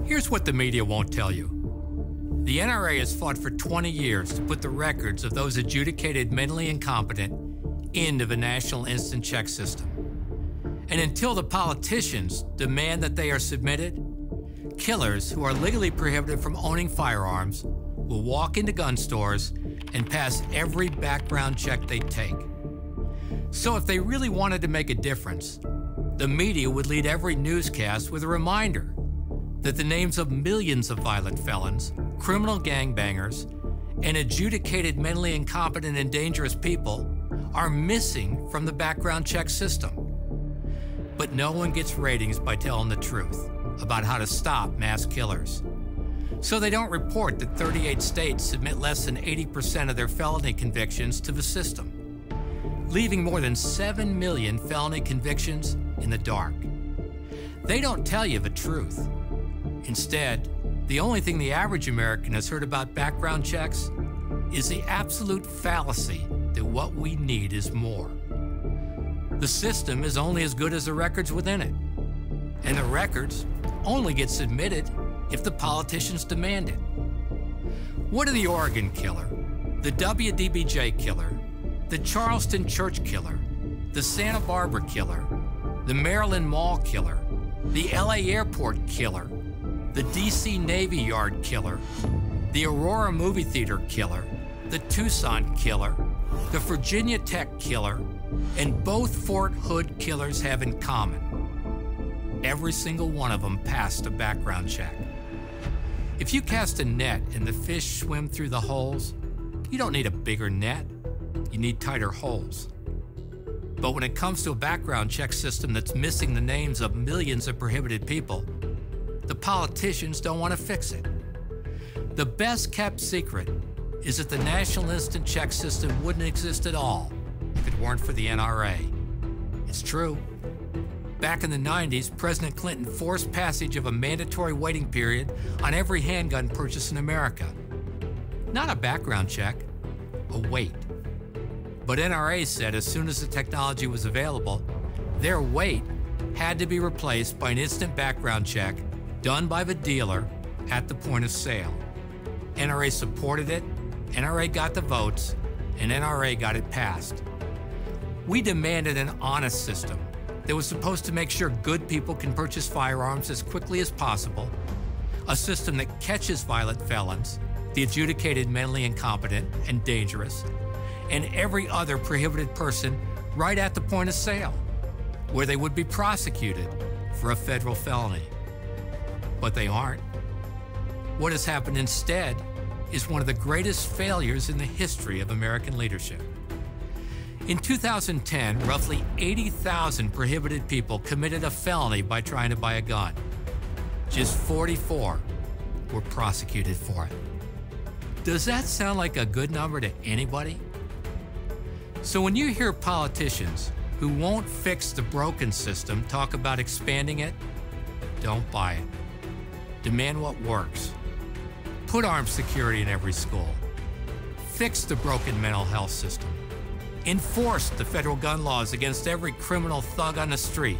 Here's what the media won't tell you. The NRA has fought for 20 years to put the records of those adjudicated mentally incompetent into the National Instant Check System. And until the politicians demand that they are submitted, killers who are legally prohibited from owning firearms will walk into gun stores and pass every background check they take. So if they really wanted to make a difference, the media would lead every newscast with a reminder that the names of millions of violent felons, criminal gangbangers, and adjudicated mentally incompetent and dangerous people are missing from the background check system. But no one gets ratings by telling the truth about how to stop mass killers. So they don't report that 38 states submit less than 80% of their felony convictions to the system, leaving more than 7 million felony convictions in the dark. They don't tell you the truth. Instead, the only thing the average American has heard about background checks is the absolute fallacy that what we need is more. The system is only as good as the records within it, and the records only get submitted if the politicians demand it. What are the Oregon killer, the WDBJ killer, the Charleston church killer, the Santa Barbara killer, the Maryland Mall killer, the LA airport killer, the DC Navy Yard killer, the Aurora movie theater killer, the Tucson killer, the Virginia Tech killer, and both Fort Hood killers have in common? Every single one of them passed a background check. If you cast a net and the fish swim through the holes, you don't need a bigger net, you need tighter holes. But when it comes to a background check system that's missing the names of millions of prohibited people, the politicians don't want to fix it. The best kept secret is that the National Instant Check System wouldn't exist at all if it weren't for the NRA. It's true. Back in the 90s, President Clinton forced passage of a mandatory waiting period on every handgun purchased in America. Not a background check, a wait. But NRA said as soon as the technology was available, their wait had to be replaced by an instant background check done by the dealer at the point of sale. NRA supported it, NRA got the votes, and NRA got it passed. We demanded an honest system that was supposed to make sure good people can purchase firearms as quickly as possible, a system that catches violent felons, the adjudicated mentally incompetent and dangerous, and every other prohibited person right at the point of sale, where they would be prosecuted for a federal felony. But they aren't. What has happened instead is one of the greatest failures in the history of American leadership. In 2010, roughly 80,000 prohibited people committed a felony by trying to buy a gun. Just 44 were prosecuted for it. Does that sound like a good number to anybody? So when you hear politicians who won't fix the broken system talk about expanding it, don't buy it. Demand what works. Put armed security in every school. Fix the broken mental health system. Enforce the federal gun laws against every criminal thug on the street.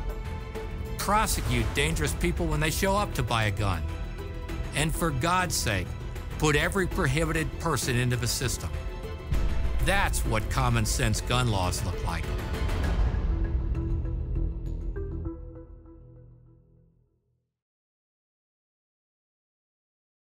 Prosecute dangerous people when they show up to buy a gun. And for God's sake, put every prohibited person into the system. That's what common sense gun laws look like.